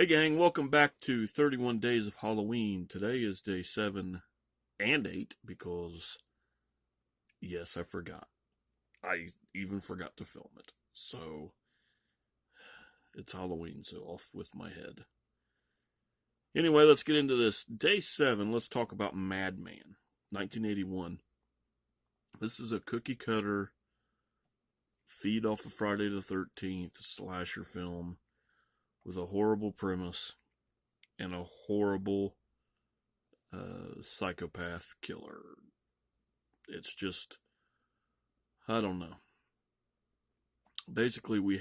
Hey gang, welcome back to 31 Days of Halloween. Today is day 7 and 8 because, yes, I forgot. I even forgot to film it. So, it's Halloween, so off with my head. Anyway, let's get into this. Day 7, let's talk about Madman, 1981. This is a cookie cutter, feed off of Friday the 13th slasher film with a horrible premise and a horrible psychopath killer. It's just, I don't know. Basically, you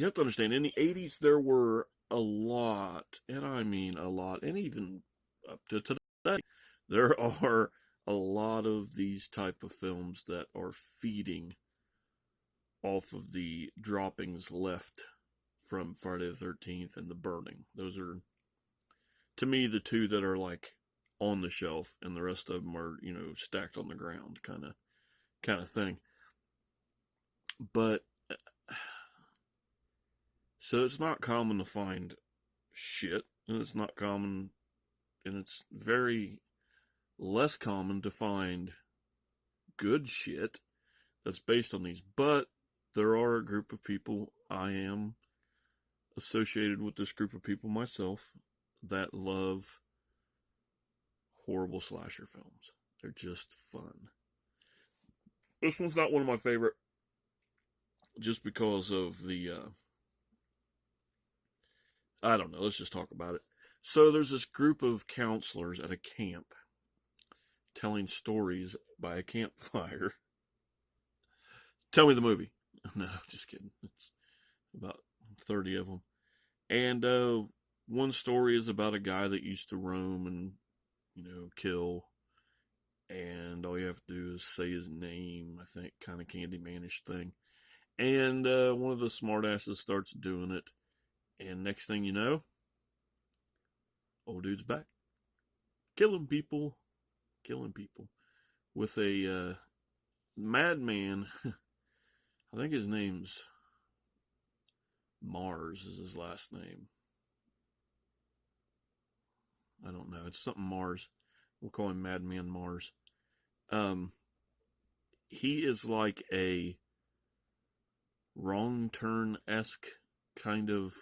have to understand, in the 80s, there were a lot, and I mean a lot, and even up to today, there are a lot of these type of films that are feeding off of the droppings left from Friday the 13th and The Burning. Those are, to me, the two that are like on the shelf, and the rest of them are, stacked on the ground, kind of thing. But so it's not common to find shit, and it's not common, and it's very less common to find good shit that's based on these. But there are a group of people, I am associated with this group of people myself, that love horrible slasher films. They're just fun. This one's not one of my favorite just because of the, I don't know, let's just talk about it. So there's this group of counselors at a camp telling stories by a campfire. Tell me the movie. No, just kidding. It's about 30 of them. And one story is about a guy that used to roam and, kill. And all you have to do is say his name, I think, kind of Candyman-ish thing. And one of the smartasses starts doing it. And next thing you know, old dude's back. Killing people. With a madman. I think his name's Mars is his last name. I don't know. It's something Mars. We'll call him Madman Mars. He is like a Wrong Turn-esque kind of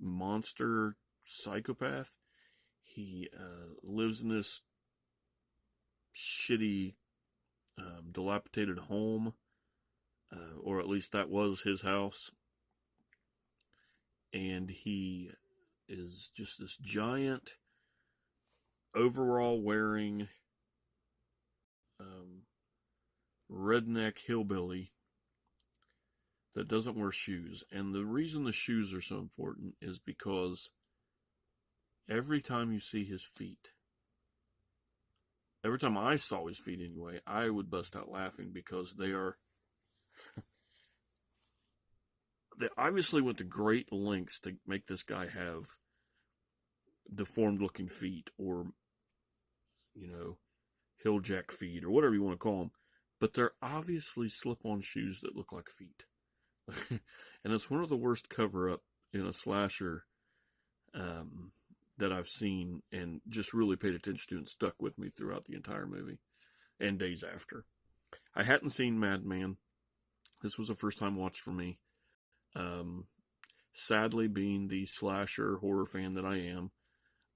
monster psychopath. He lives in this shitty, dilapidated home, or at least that was his house. And he is just this giant, overall wearing, redneck hillbilly that doesn't wear shoes. And the reason the shoes are so important is because every time you see his feet, every time I saw his feet anyway, I would bust out laughing because they obviously went to great lengths to make this guy have deformed looking feet, or, hilljack feet, or whatever you want to call them. But they're obviously slip-on shoes that look like feet. And it's one of the worst cover-up in a slasher that I've seen and just really paid attention to and stuck with me throughout the entire movie and days after. I hadn't seen Madman. This was a first-time watch for me. Sadly, being the slasher horror fan that I am,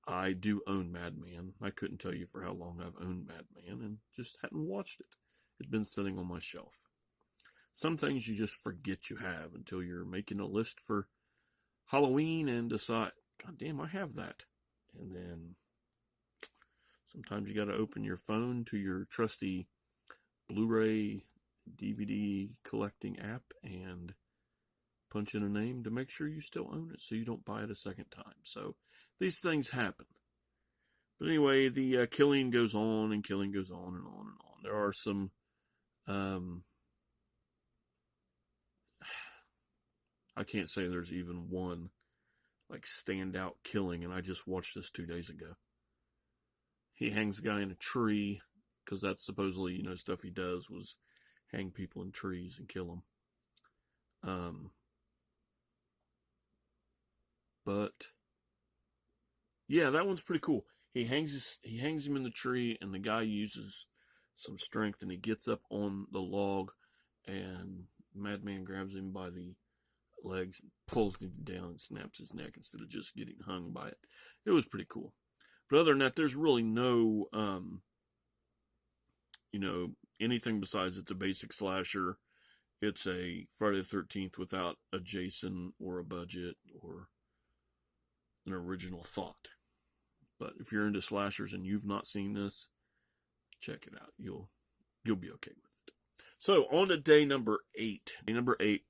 I do own Madman. I couldn't tell you for how long I've owned Madman and just hadn't watched it. It'd been sitting on my shelf. Some things you just forget you have until you're making a list for Halloween and decide, God damn, I have that. And then sometimes you got to open your phone to your trusty Blu-ray DVD collecting app and punch in a name to make sure you still own it so you don't buy it a second time. So these things happen. But anyway, the killing goes on and killing goes on and on and on. There are some I can't say there's even one like standout killing, and I just watched this 2 days ago. He hangs a guy in a tree because that's supposedly, stuff he does was hang people in trees and kill them. But yeah, that one's pretty cool. He hangs him in the tree, and the guy uses some strength, and he gets up on the log, and Madman grabs him by the legs, pulls him down, and snaps his neck instead of just getting hung by it. It was pretty cool. But other than that, there's really no, anything besides it's a basic slasher. It's a Friday the 13th without a Jason or a budget or an original thought. But if you're into slashers and you've not seen this, check it out. You'll be okay with it. So on to day number 8. Day number 8,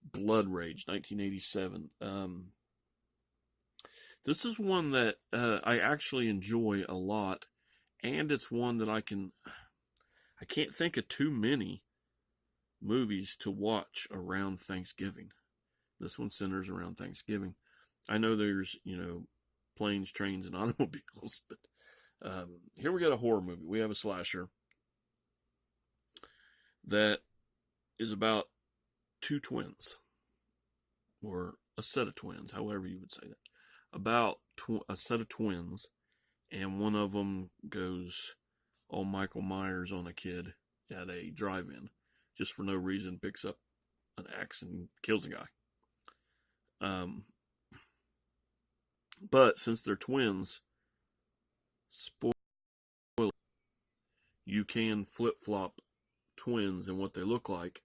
Blood Rage, 1987. This is one that I actually enjoy a lot, and it's one that I can't think of too many movies to watch around Thanksgiving. This one centers around Thanksgiving. I know there's, planes, trains, and automobiles, but here we got a horror movie. We have a slasher that is about two twins, or a set of twins, however you would say that. About a set of twins, and one of them goes all Michael Myers on a kid at a drive-in, just for no reason, picks up an axe and kills a guy. But since they're twins, spoiler, you can flip-flop twins and what they look like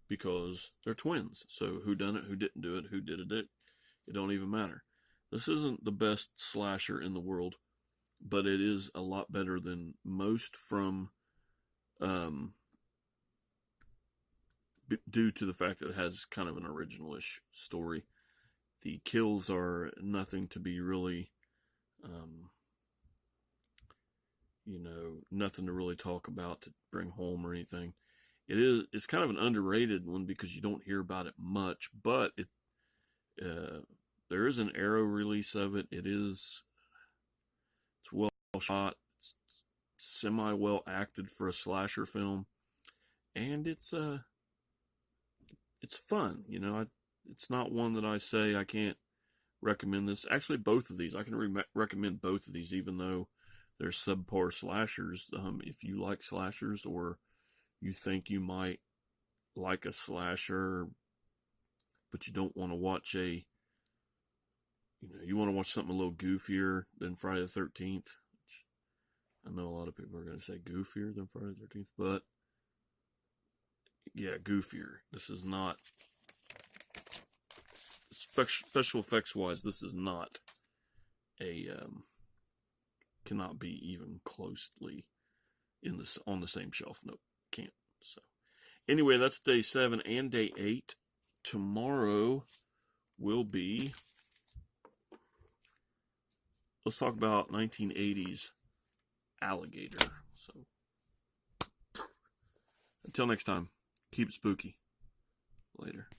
because they're twins. So who done it, who didn't do it, who did it, it don't even matter. This isn't the best slasher in the world, but it is a lot better than most from, due to the fact that it has kind of an original-ish story. The kills are nothing to be really, nothing to really talk about to bring home or anything. It's kind of an underrated one because you don't hear about it much, but there is an Arrow release of it. It's well shot. It's semi well acted for a slasher film, and it's fun. It's not one that I say I can't recommend this. Actually, both of these I can recommend both of these, even though they're subpar slashers. If you like slashers, or you think you might like a slasher, but you don't want to watch you want to watch something a little goofier than Friday the 13th. Which I know a lot of people are going to say goofier than Friday the 13th, but yeah, goofier. This is not, special effects wise, this is not cannot be even closely on the same shelf. Nope, can't. So anyway, that's day 7 and day 8. Tomorrow will be, let's talk about 1980s Alligator. So until next time, keep it spooky. Later.